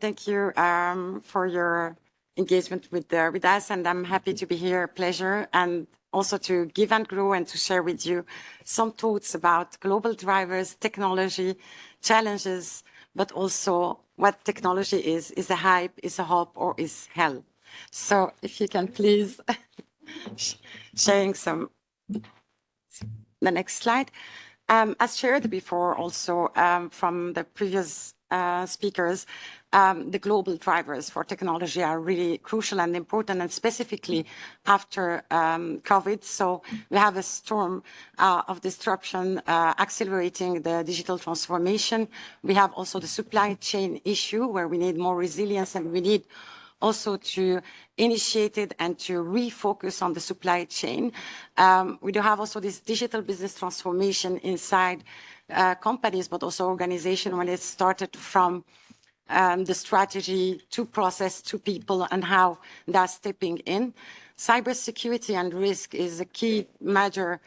thank you for your engagement with us. And I'm happy to be here. Pleasure. And also to give and grow and to share with you some thoughts about global drivers, technology, challenges, but also what technology is a hype, is a hope, or is hell. So if you can please sharing some, the next slide. As shared before also from the previous speakers, the global drivers for technology are really crucial and important, and specifically after COVID. So we have a storm of disruption accelerating the digital transformation. We have also the supply chain issue where we need more resilience, and we need also to initiate it and to refocus on the supply chain. We do have also this digital business transformation inside companies, but also organizations when it started from the strategy to process to people and how they're stepping in. Cybersecurity and risk is a key major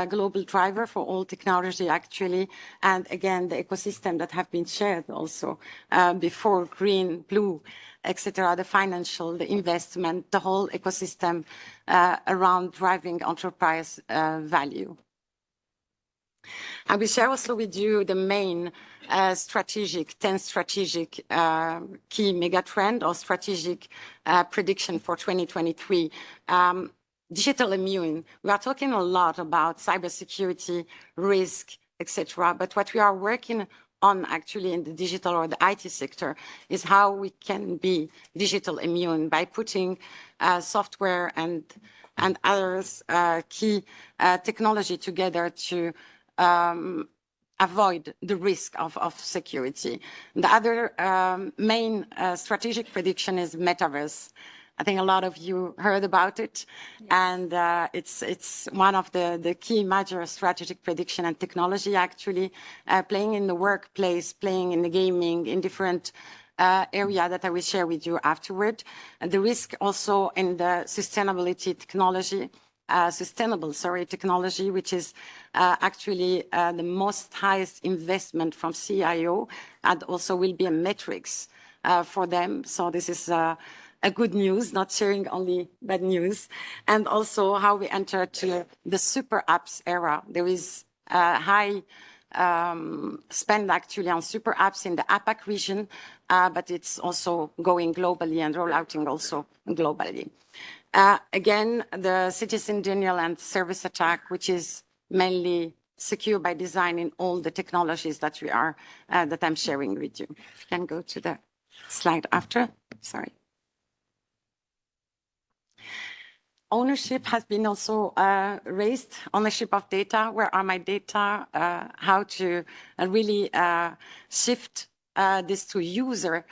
global driver for all technology, actually. And again, the ecosystem that have been shared also before, green, blue, etc., the financial, the investment, the whole ecosystem around driving enterprise value. I will share also with you the main 10 strategic key megatrend or strategic prediction for 2023. Digital immune. We are talking a lot about cybersecurity, risk, etc. But what we are working on actually in the digital or the IT sector is how we can be digital immune by putting software and others key technology together to avoid the risk of security. The other main strategic prediction is metaverse. I think a lot of you heard about it, yes. And it's one of the key major strategic prediction and technology actually playing in the workplace, playing in the gaming, in different area that I will share with you afterward. And the risk also in the sustainability technology, technology, which is actually the most highest investment from CIO, and also will be a metrics for them. So this is a good news, not sharing only bad news. And also how we enter to the super apps era. There is high spend actually on super apps in the APAC region, but it's also going globally and rollouting also globally. Again, the citizen denial and service attack, which is mainly secure by design in all the technologies that we are, that I'm sharing with you. You can go to the slide after, sorry. Ownership has been also raised, ownership of data. Where are my data? How to really shift this to user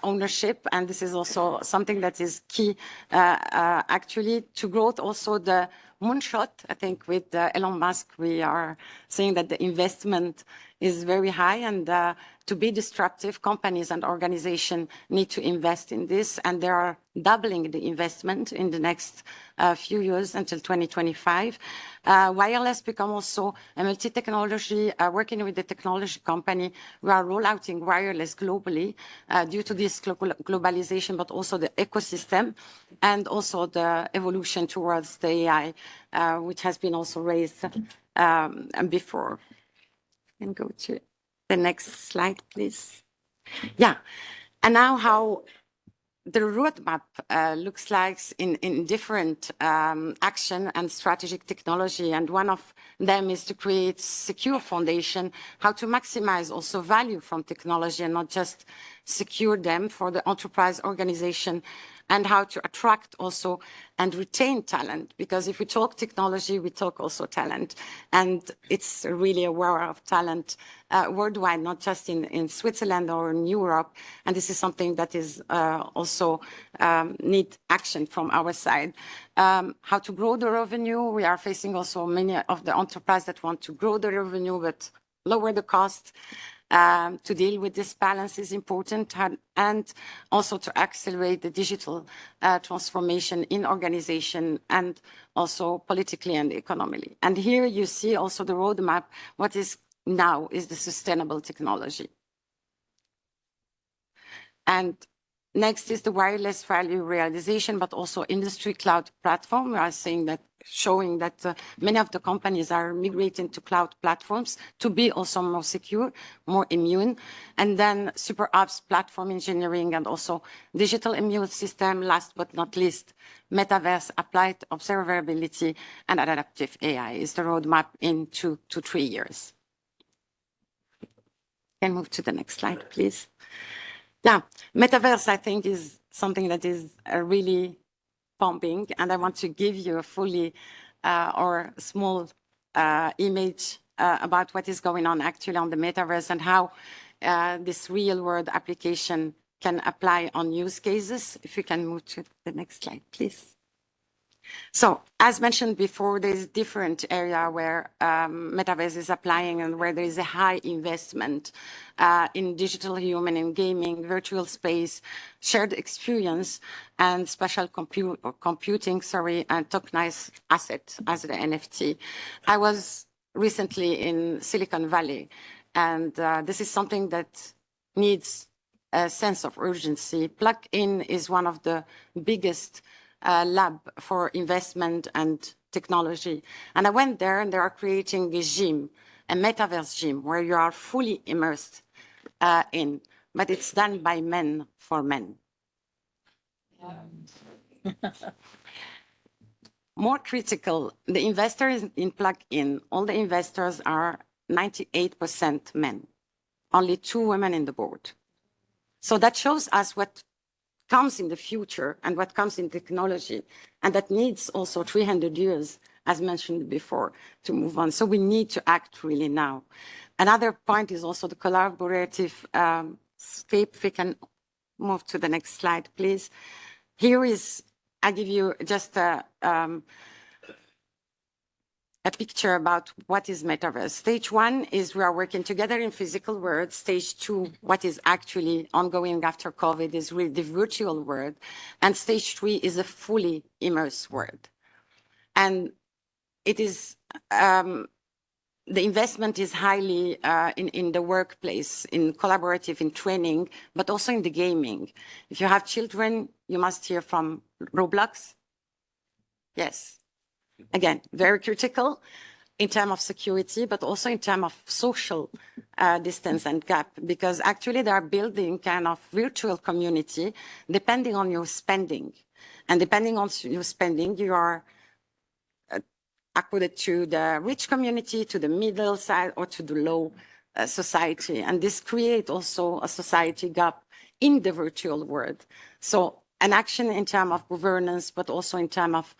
ownership. And this is also something that is key actually to growth. Also the moonshot, I think with Elon Musk, we are saying that the investment is very high, and to be disruptive, companies and organizations need to invest in this, and they are doubling the investment in the next few years until 2025. Wireless become also a multi-technology, working with the technology company. We are rollouting wireless globally due to this globalization, but also the ecosystem and also the evolution towards the AI, which has been also raised before. And go to the next slide, please. Yeah, and now how the roadmap looks like in different action and strategic technology. And one of them is to create secure foundation, how to maximize also value from technology and not just secure them for the enterprise organization, and how to attract also and retain talent. Because if we talk technology, we talk also talent. And it's really a war of talent worldwide, not just in Switzerland or in Europe. And this is something that is also need action from our side. How to grow the revenue. We are facing also many of the enterprise that want to grow the revenue, but lower the cost. To deal with this balance is important, and also to accelerate the digital transformation in organization and also politically and economically. And here you see also the roadmap. What is now is the sustainable technology. And next is the wireless value realization, but also industry cloud platform. We are saying that, showing that many of the companies are migrating to cloud platforms to be also more secure, more immune. And then super apps, platform engineering, and also digital immune system. Last but not least, metaverse, applied observability, and adaptive AI is the roadmap in 2 to 3 years. Can move to the next slide, please. Yeah, metaverse, I think, is something that is really pumping, and I want to give you a fully or small image about what is going on actually on the metaverse and how this real-world application can apply on use cases. If you can move to the next slide, please. So, as mentioned before, there's different area where metaverse is applying and where there is a high investment in digital human and gaming, virtual space, shared experience, and special computing, and tokenized assets as the NFT. I was recently in Silicon Valley, and this is something that needs a sense of urgency. Plug-in is one of the biggest lab for investment and technology. And I went there and they are creating a gym, a metaverse gym, where you are fully immersed in, but it's done by men for men. More critical, the investors in Plug-in, all the investors are 98% men, only 2 women in the board. So that shows us what comes in the future and what comes in technology, and that needs also 300 years, as mentioned before, to move on. So we need to act really now. Another point is also the collaborative scape. If we can move to the next slide, please. Here is, I give you just a picture about what is metaverse. Stage 1 is we are working together in physical world. Stage 2, what is actually ongoing after COVID, is really the virtual world. And stage 3 is a fully immersed world. And it is, the investment is highly in the workplace, in collaborative, in training, but also in the gaming. If you have children, you must hear from Roblox. Yes. Again, very critical in terms of security, but also in terms of social distance and gap, because actually they are building kind of virtual community depending on your spending. And depending on your spending, you are accorded to the rich community, to the middle side, or to the low society. And this creates also a society gap in the virtual world. So an action in terms of governance, but also in terms of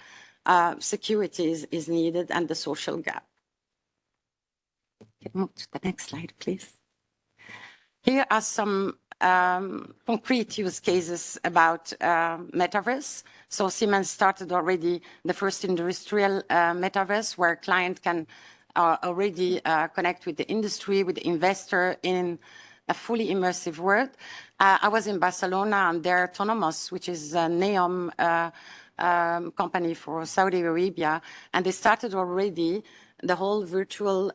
security is needed, and the social gap. Move to the next slide, please. Here are some concrete use cases about metaverse. So Siemens started already the first industrial metaverse, where client can already connect with the industry, with the investor in a fully immersive world. I was in Barcelona, and their Autonomous, which is a NEOM company for Saudi Arabia, and they started already the whole virtual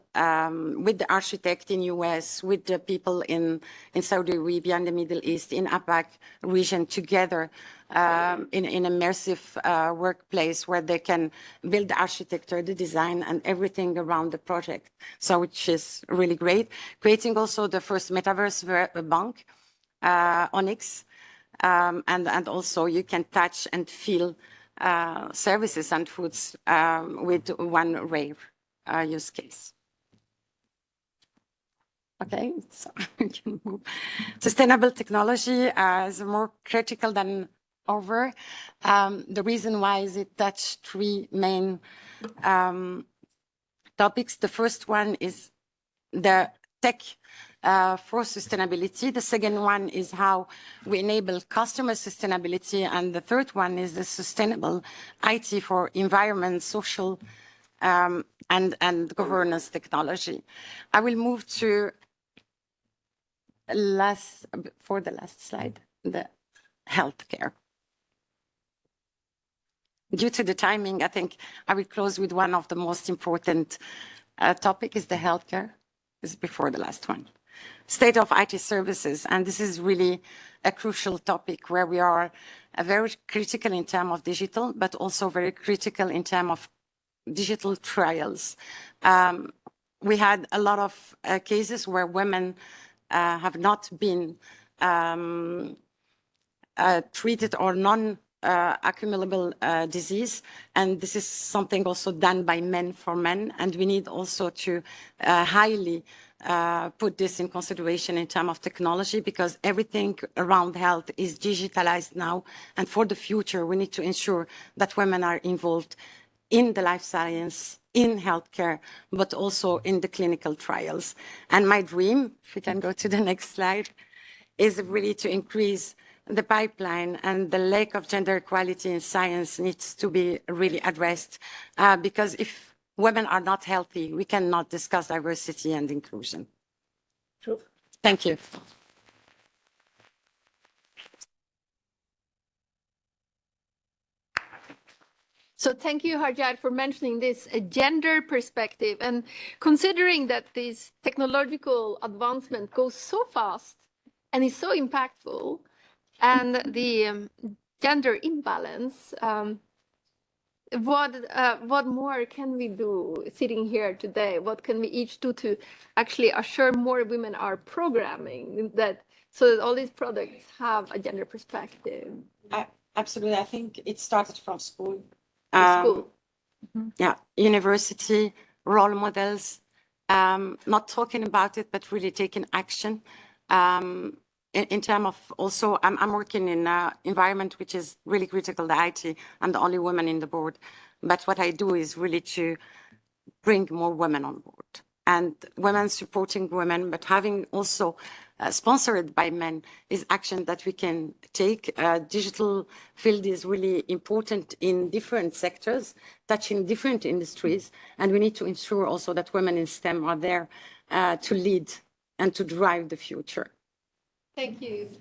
with the architect in US, with the people in Saudi Arabia and the Middle East, in APAC region together in immersive workplace where they can build the architecture, the design, and everything around the project. So which is really great. Creating also the first metaverse bank, Onyx, and also you can touch and feel services and foods with one rare use case. Okay, so we can move. Sustainable technology is more critical than ever. The reason why is it touched 3 main topics. The first one is the tech for sustainability. The second one is how we enable customer sustainability. And the third one is the sustainable IT for environment, social, and governance technology. I will move to the last slide, the healthcare. Due to the timing, I think I will close with one of the most important topic is the healthcare. This is before the last one. state of IT services. And this is really a crucial topic where we are very critical in terms of digital, but also very critical in terms of digital trials. We had a lot of cases where women have not been treated or non-accumulable disease. And this is something also done by men for men. And we need also to highly put this in consideration in terms of technology, because everything around health is digitalized now. And for the future, we need to ensure that women are involved in the life science, in healthcare, but also in the clinical trials. And my dream, if we can go to the next slide, is really to increase the pipeline, and the lack of gender equality in science needs to be really addressed, because if women are not healthy, we cannot discuss diversity and inclusion. True. Thank you. So thank you, Hajar, for mentioning this gender perspective, and considering that this technological advancement goes so fast and is so impactful, and the gender imbalance, what more can we do sitting here today? What can we each do to actually assure more women are programming that, so that all these products have a gender perspective? Absolutely. I think it started from school. School. Yeah, university, role models, not talking about it, but really taking action. In terms of also, I'm working in an environment which is really critical, the IT. I'm the only woman in the board. But what I do is really to bring more women on board, and women supporting women, but having also sponsored by men is action that we can take. Digital field is really important in different sectors, touching different industries. And we need to ensure also that women in STEM are there to lead and to drive the future. Thank you.